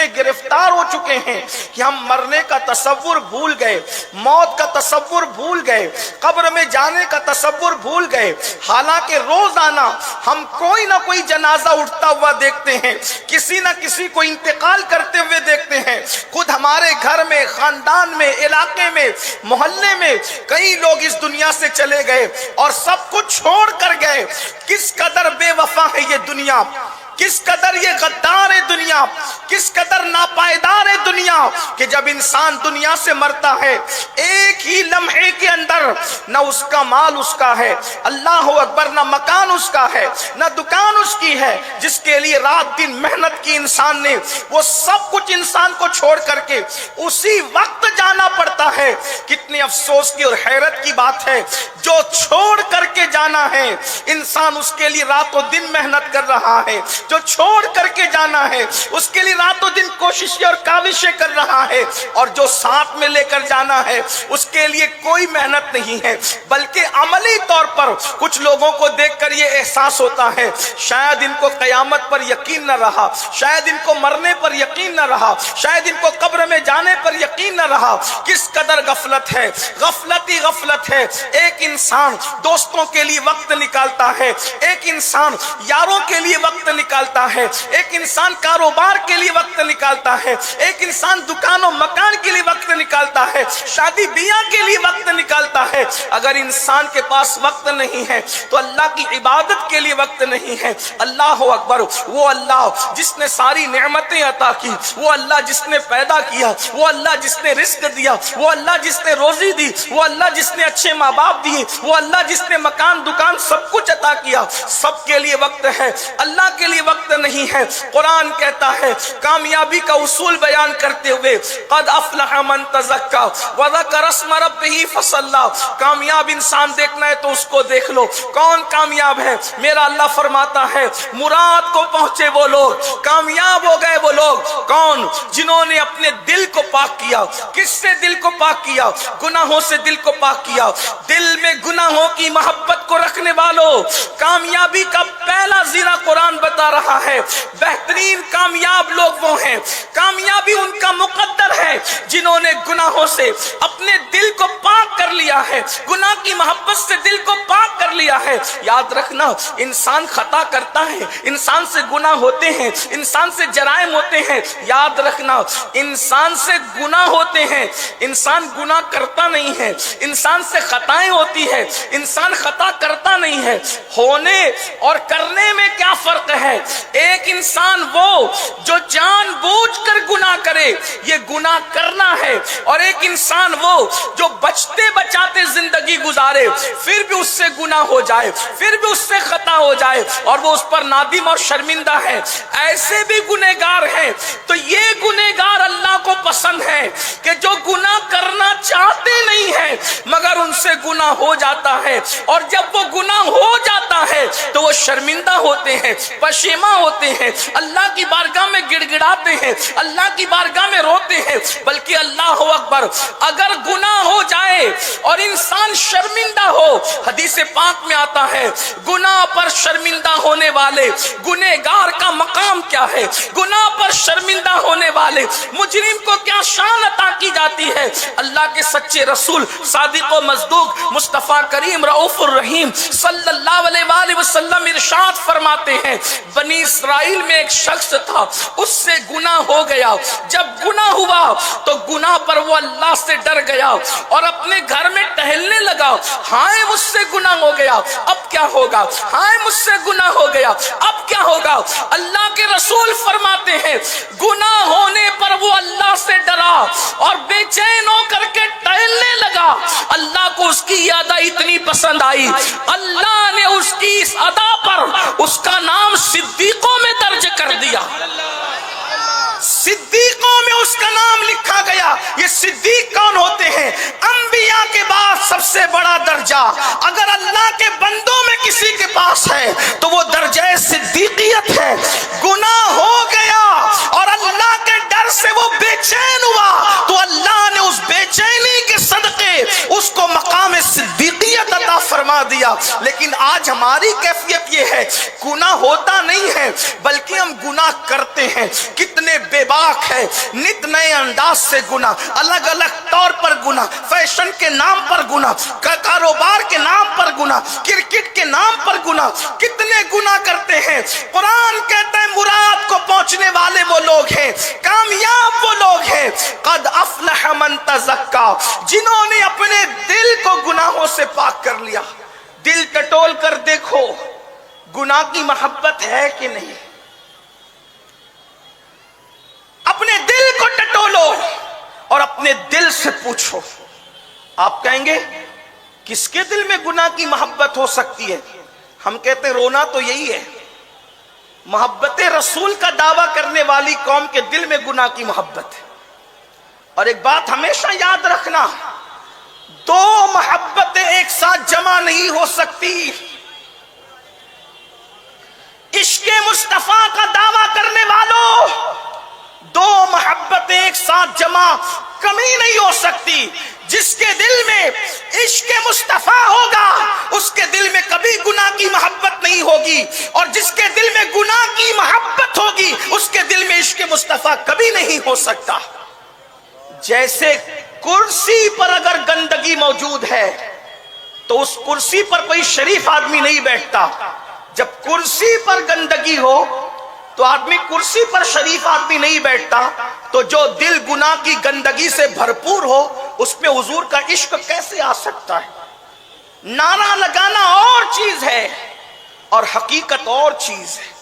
اتنے گرفتار ہو چکے ہیں کہ ہم مرنے کا تصور بھول گئے، موت کا تصور بھول گئے، قبر میں جانے کا تصور بھول گئے۔ حالانکہ روزانہ ہم کوئی نہ کوئی جنازہ اٹھتا ہوا دیکھتے ہیں، کسی نہ کسی کو انتقال کرتے ہوئے دیکھتے ہیں۔ خود ہمارے گھر میں، خاندان میں، علاقے میں، محلے میں کئی لوگ اس دنیا سے چلے گئے اور سب کچھ چھوڑ کر گئے۔ کس قدر بے وفا ہے یہ دنیا، کس قدر یہ غدار ہے دنیا، کس قدر ناپائیدار ہے دنیا، کہ جب انسان دنیا سے مرتا ہے ایک ہی لمحے کے اندر نہ اس کا مال اس کا ہے، اللہ اکبر، نہ مکان اس کا ہے، نہ دکان اس کی ہے، جس کے لیے رات دن محنت کی انسان نے، وہ سب کچھ انسان کو چھوڑ کر کے اسی وقت جانا پڑتا ہے۔ کتنے افسوس کی اور حیرت کی بات ہے، جو چھوڑ کر کے جانا ہے انسان اس کے لیے رات و دن محنت کر رہا ہے، جو چھوڑ کر کے جانا ہے اس کے لیے رات و دن کوششیں اور کاوشیں کر رہا ہے، اور جو ساتھ میں لے کر جانا ہے اس کے لیے کوئی محنت نہیں ہے۔ بلکہ عملی طور پر کچھ لوگوں کو دیکھ کر یہ احساس ہوتا ہے شاید ان کو قیامت پر یقین نہ رہا، شاید ان کو مرنے پر یقین نہ رہا، شاید ان کو قبر میں جانے پر یقین نہ رہا۔ کس قدر غفلت ہے، غفلت ہی غفلت ہے۔ ایک انسان دوستوں کے لیے وقت نکالتا ہے، ایک انسان یاروں کے لیے وقت نکالتا ہے، ایک انسان کاروبار کے لیے وقت نکالتا ہے، ایک انسان دکان و مکان کے لیے وقت نکالتا ہے، شادی بیاہ کے لیے وقت نکالتا ہے۔ اگر انسان کے پاس وقت نہیں ہے تو اللہ کی عبادت کے لیے وقت نہیں ہے۔ اللہ اکبر، وہ اللہ جس نے ساری نعمتیں عطا کی، وہ اللہ جس نے پیدا کیا، وہ اللہ جس نے رزق دیا، وہ اللہ جس نے روزی دی، وہ اللہ جس نے اچھے ماں باپ دیے، وہ اللہ جس نے مکان دکان سب کچھ عطا کیا، سب کے لیے وقت ہے، اللہ کے لیے وقت نہیں ہے۔ قرآن کہتا ہے کامیابی کا اصول بیان کرتے ہوئے قد افلح من تزکا وذکر اسم ربہ فصلی، کامیاب انسان دیکھنا ہے تو اس کو دیکھ لو۔ کون کامیاب ہے؟ میرا اللہ فرماتا ہے مراد کو پہنچے وہ لوگ، کامیاب ہو گئے وہ لوگ کون؟ جنہوں نے اپنے دل کو پاک کیا۔ کس سے دل کو پاک کیا؟ گناہوں سے دل کو پاک کیا۔ دل میں گناہوں کی محبت کو رکھنے والوں، کامیابی کا پہلا زینہ قرآن بتا رہا ہے بہترین کامیاب لوگ وہ ہیں، کامیابی ان کا مقدر ہے جنہوں نے گناہوں سے اپنے دل کو پاک کر لیا ہے، گناہ کی محبت سے دل کو پاک کر لیا ہے۔ یاد رکھنا انسان خطا کرتا ہے، انسان سے گناہ ہوتے ہیں، انسان سے جرائم ہوتے ہیں۔ یاد رکھنا انسان سے گناہ ہوتے ہیں، انسان گناہ کرتا نہیں ہے، انسان سے خطائیں ہوتی ہے، انسان خطا کرتا نہیں ہے۔ ہونے اور کرنے میں کیا فرق ہے؟ ایک انسان وہ جو جان بوجھ کر گناہ کرے، یہ گناہ کرنا ہے، اور ایک انسان وہ جو بچتے بچاتے زندگی گزارے پھر بھی اس سے گناہ ہو جائے، پھر بھی اس سے خطا ہو جائے اور وہ اس پر نادم اور شرمندہ ہے۔ ایسے بھی گنہگار ہیں۔ تو یہ گنہگار اللہ کو پسند ہے کہ جو گناہ کرنا چاہتے نہیں ہیں مگر ان سے گناہ ہو جاتا ہے، اور جب وہ گناہ ہو جاتا ہے تو وہ شرمندہ ہوتے ہیں، پشیماں ہوتے ہیں، اللہ کی بارگاہ میں گڑ گڑاتے ہیں، اللہ کی بارگاہ میں روتے ہیں۔ بلکہ اللہ اکبر، اگر گناہ ہو جائے اور انسان شرمندہ ہو، حدیث پاک میں آتا ہے گناہ پر شرمندہ ہونے والے گنہگار کا مقام کیا ہے، گناہ پر شرمندہ ہونے والے مجرم کو کیا شان عطا کی جاتی ہے۔ اللہ کے سچے رسول صادق و مصدوق مصطفیٰ کریم رؤوف الرحیم صلی اللہ علیہ وآلہ وسلم ارشاد فرماتے ہیں بنی اسرائیل میں ایک شخص تھا، اس سے گناہ ہو گیا، جب گناہ ہوا تو گناہ پر وہ اللہ سے ڈر گیا اور اپنے گھر میں ٹہلنے لگا، ہائے مجھ سے گناہ ہو گیا، اب کیا ہوگا، ہائے مجھ سے گناہ ہو گیا، اب کیا ہوگا۔ اللہ کے رسول فرماتے ہیں گناہ ہونے پر وہ اللہ سے ڈرا اور بے چین ہو کر کے ٹہلنے لگا۔ اللہ کو اس کی یہ ادا اتنی پسند آئی، اللہ نے اس کی اس ادا پر اس کا نام صدیقوں میں درج کر دیا، صدیقوں میں اس کا نام لکھا گیا۔ یہ صدیق کون ہوتے ہیں؟ انبیاء کے بعد سب سے بڑا درجہ اگر اللہ کے بندوں میں کسی کے پاس ہے تو وہ درجہ صدیقیت ہے۔ گناہ ہو گیا اور اللہ کے ڈر سے وہ بے چین ہوا تو اللہ نے اس بے چینی کے صدقے اس کو مقام صدیقیت عطا فرمایا۔ فرما دیا. لیکن آج ہماری کیفیت یہ ہے گناہ ہوتا نہیں ہے بلکہ ہم گناہ کرتے ہیں. کتنے بے باک ہے, نت نئے انداز سے گناہ, الگ الگ طور پر گناہ, فیشن کے نام پر گناہ, کاروبار کے نام پر گناہ, کرکٹ کے نام پر گناہ, کتنے گناہ کرتے ہیں. قرآن کہتا ہے مراد کو پہنچنے والے وہ لوگ ہیں, کامیاب وہ لوگ ہیں, قد افلح من تزکا, جنہوں نے اپنے دل کو گناہوں سے پاک کر لیا. دل ٹٹول کر دیکھو گناہ کی محبت ہے کہ نہیں. اپنے دل کو ٹٹولو اور اپنے دل سے پوچھو. آپ کہیں گے کس کے دل میں گناہ کی محبت ہو سکتی ہے؟ ہم کہتے ہیں رونا تو یہی ہے. محبت رسول کا دعویٰ کرنے والی قوم کے دل میں گناہ کی محبت ہے. اور ایک بات ہمیشہ یاد رکھنا, دو محبتیں ایک ساتھ جمع نہیں ہو سکتی. عشق مصطفیٰ کا دعویٰ کرنے والوں, دو محبتیں ایک ساتھ جمع کمی نہیں ہو سکتی. جس کے دل میں عشق مصطفیٰ ہوگا اس کے دل میں کبھی گناہ کی محبت نہیں ہوگی, اور جس کے دل میں گناہ کی محبت ہوگی اس کے دل میں عشق مصطفیٰ کبھی نہیں ہو سکتا. جیسے کرسی پر اگر گندگی موجود ہے تو اس کرسی پر کوئی شریف آدمی نہیں بیٹھتا. جب کرسی پر گندگی ہو تو آدمی کرسی پر شریف آدمی نہیں بیٹھتا. تو جو دل گناہ کی گندگی سے بھرپور ہو اس پہ حضور کا عشق کیسے آ سکتا ہے؟ نعرہ لگانا اور چیز ہے اور حقیقت اور چیز ہے.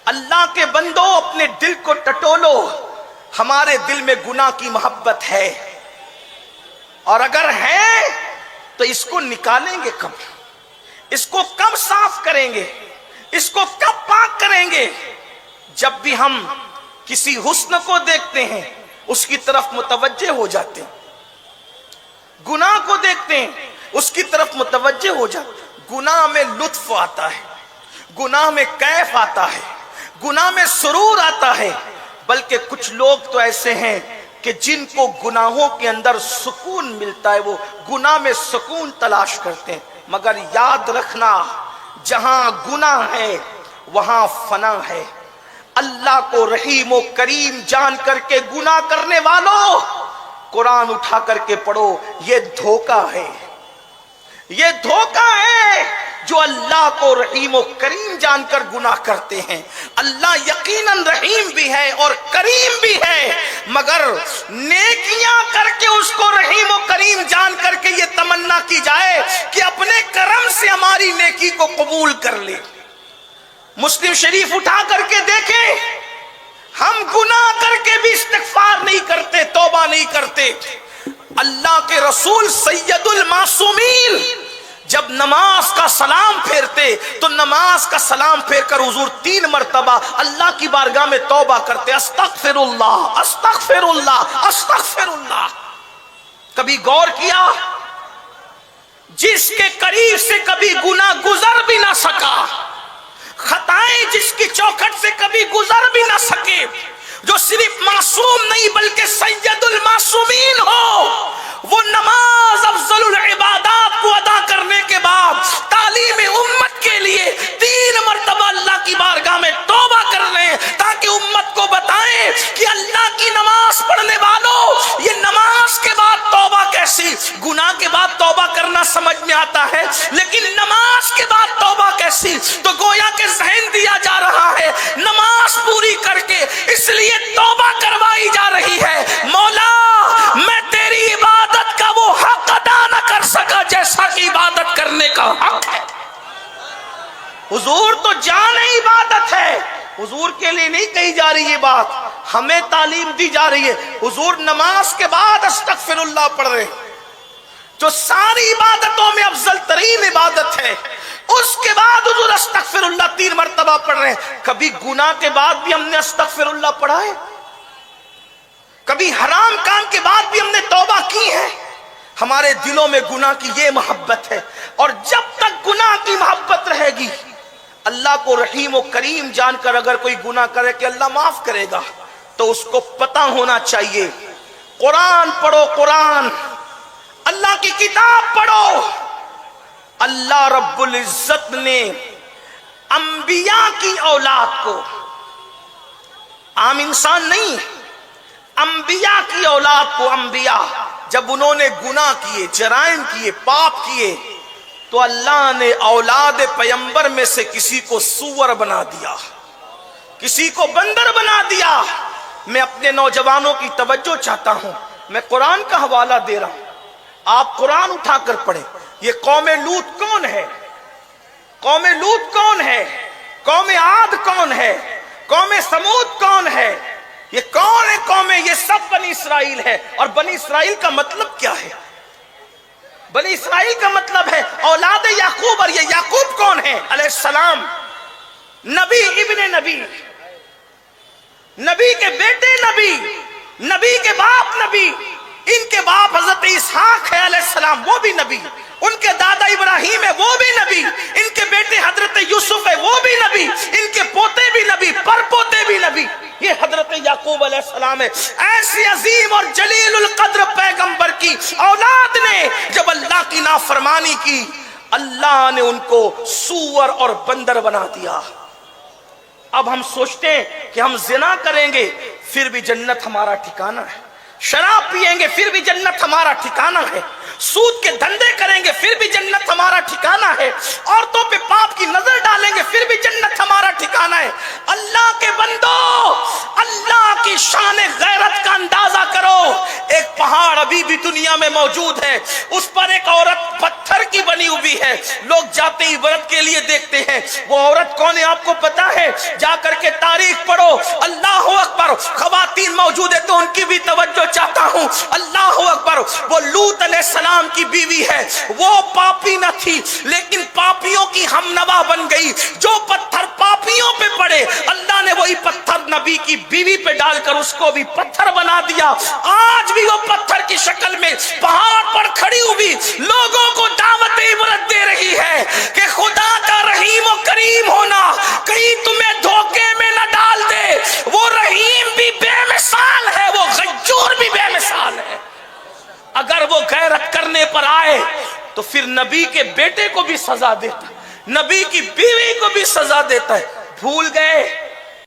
اللہ کے بندو اپنے دل کو ٹٹولو. ہمارے دل میں گناہ کی محبت ہے, اور اگر ہے تو اس کو نکالیں گے کب؟ اس کو کب صاف کریں گے؟ اس کو کب پاک کریں گے؟ جب بھی ہم کسی حسن کو دیکھتے ہیں اس کی طرف متوجہ ہو جاتے ہیں, گناہ کو دیکھتے ہیں اس کی طرف متوجہ ہو جاتے ہیں. گناہ میں لطف آتا ہے, گناہ میں کیف آتا ہے, گناہ میں سرور آتا ہے. بلکہ کچھ لوگ تو ایسے ہیں کہ جن کو گناہوں کے اندر سکون ملتا ہے وہ گناہ میں سکون تلاش کرتے ہیں. مگر یاد رکھنا جہاں گناہ ہے وہاں فنا ہے. اللہ کو رحیم و کریم جان کر کے گناہ کرنے والوں قرآن اٹھا کر کے پڑھو. یہ دھوکہ ہے, یہ دھوکہ ہے جو اللہ کو رحیم و کریم جان کر گناہ کرتے ہیں. اللہ یقیناً رحیم بھی ہے اور کریم بھی ہے, مگر نیکیاں کر کے اس کو رحیم و کریم جان کر کے یہ تمنا کی جائے کہ اپنے کرم سے ہماری نیکی کو قبول کر لے. مسلم شریف اٹھا کر کے دیکھیں, ہم گناہ کر کے بھی استغفار نہیں کرتے, توبہ نہیں کرتے. اللہ کے رسول سید المعصومین جب نماز کا سلام پھیرتے تو نماز کا سلام پھیر کر حضور 3 مرتبہ اللہ کی بارگاہ میں توبہ کرتے, استغفر اللہ استغفر اللہ استغفر اللہ. کبھی غور کیا جس کے قریب سے کبھی گناہ گزر بھی نہ سکا, خطائیں جس کی چوکھٹ سے کبھی گزر بھی نہ سکے, جو صرف معصوم نہیں بلکہ سید المعصومین ہو, وہ نماز افضل العبادات کو ادا کرنے کے بعد تعلیم امت کے لیے 3 مرتبہ اللہ کی بارگاہ میں توبہ کر لیں تاکہ امت کو بتائیں کہ اللہ کی نماز پڑھنے والوں یہ نماز کے بعد توبہ کیسی. گناہ کے بعد توبہ کرنا سمجھ میں آتا ہے لیکن نماز کے بعد توبہ کیسی؟ تو گویا کہ ذہن دیا جا رہا ہے نماز پوری کر کے اس لیے توبہ کروائی جا رہی ہے. مولا میں تیری عبادت کا وہ حق ادا نہ کر سکا جیسا کہ عبادت کرنے کا حق ہے. حضور تو جان عبادت ہے, حضور کے لیے نہیں کہی جا رہی یہ بات, ہمیں تعلیم دی جا رہی ہے. حضور نماز کے بعد استغفر اللہ پڑھ رہے ہیں جو ساری عبادتوں میں افضل ترین عبادت ہے, اس کے بعد حضور استغفر اللہ 3 مرتبہ پڑھ رہے ہیں. کبھی گناہ کے بعد بھی ہم نے استغفر اللہ پڑھا ہے؟ کبھی حرام کام کے بعد بھی ہم نے توبہ کی ہے؟ ہمارے دلوں میں گناہ کی یہ محبت ہے, اور جب تک گناہ کی محبت رہے گی اللہ کو رحیم و کریم جان کر اگر کوئی گناہ کرے کہ اللہ معاف کرے گا تو اس کو پتہ ہونا چاہیے. قرآن پڑھو, قرآن اللہ کی کتاب پڑھو, اللہ رب العزت نے انبیاء کی اولاد کو، عام انسان نہیں، انبیاء کی اولاد کو، انبیاء جب انہوں نے گناہ کیے، جرائم کیے، پاپ کیے، تو اللہ نے اولاد پیغمبر میں سے کسی کو سور بنا دیا، کسی کو بندر بنا دیا۔ میں اپنے نوجوانوں کی توجہ چاہتا ہوں، میں قرآن کا حوالہ دے رہا ہوں، آپ قرآن اٹھا کر پڑھیں۔ یہ قوم لوط کون ہے؟ قوم لوط کون ہے؟ قوم عاد کون ہے؟ قوم سمود کون ہے؟ یہ کون ہے قوم؟ یہ سب بنی اسرائیل ہے۔ اور بنی اسرائیل کا مطلب کیا ہے؟ بنی اسرائیل کا مطلب ہے اولاد یعقوب۔ اور یہ یعقوب کون ہے؟ علیہ السلام، نبی ابن نبی، نبی کے بیٹے نبی، نبی کے باپ نبی۔ ان کے باپ حضرت اسحاق ہے علیہ السلام، وہ بھی نبی۔ ان کے دادا ابراہیم ہے، وہ بھی نبی۔ ان کے بیٹے حضرت یوسف ہے، وہ بھی نبی۔ ان کے پوتے بھی نبی، پر پوتے بھی نبی۔ یہ حضرت یعقوب علیہ السلام ہے۔ ایسی عظیم اور جلیل القدر پیغمبر کی اولاد نے جب اللہ کی نافرمانی کی، اللہ نے ان کو سور اور بندر بنا دیا۔ اب ہم سوچتے ہیں کہ ہم زنا کریں گے پھر بھی جنت ہمارا ٹھکانہ ہے، شراب پیئیں گے پھر بھی جنت ہمارا ٹھکانہ ہے، سود کے دھندے کریں گے پھر بھی جنت ہمارا ٹھکانہ ہے، عورتوں پہ پاپ کی نظر ڈالیں گے پھر بھی جنت ہمارا ٹھکانہ ہے۔ اللہ کے بندو، اللہ کی شان غیرت کا اندازہ کرو۔ ایک پہاڑ ابھی بھی دنیا میں موجود ہے، اس پر ایک عورت پتھر کی بنی ہوئی ہے، لوگ جاتے ہی عبرت کے لیے دیکھتے ہیں۔ وہ عورت کون ہے آپ کو پتا ہے؟ جا کر کے تاریخ پڑھو۔ اللہ اکبر، خواتین موجود ہے تو ان کی بھی توجہ چاہتا ہوں۔ اللہ اکبر، وہ لوط علیہ السلام کی بیوی ہے، وہ پاپی نہ تھی لیکن پاپیوں کی ہم نوا بن گئی۔ جو پتھر پاپیوں پہ پڑے، اللہ نے وہی پتھر نبی کی بیوی پہ ڈال کر اس کو بھی پتھر بنا دیا۔ آج بھی وہ پتھر کی شکل میں پہاڑ پر کھڑی ہوئی لوگوں کو دعوت عبرت دے رہی ہے کہ خدا کا رحیم و کریم ہونا کہیں تمہیں دھوکے میں نہ ڈال دے۔ وہ رحیم بھی بے مثال ہے، وہ غیور بھی بے مثال ہے۔ اگر وہ غیرت کرنے پر آئے تو پھر نبی کے بیٹے کو بھی سزا دیتا ہے، نبی کی بیوی کو بھی سزا دیتا ہے۔ بھول گئے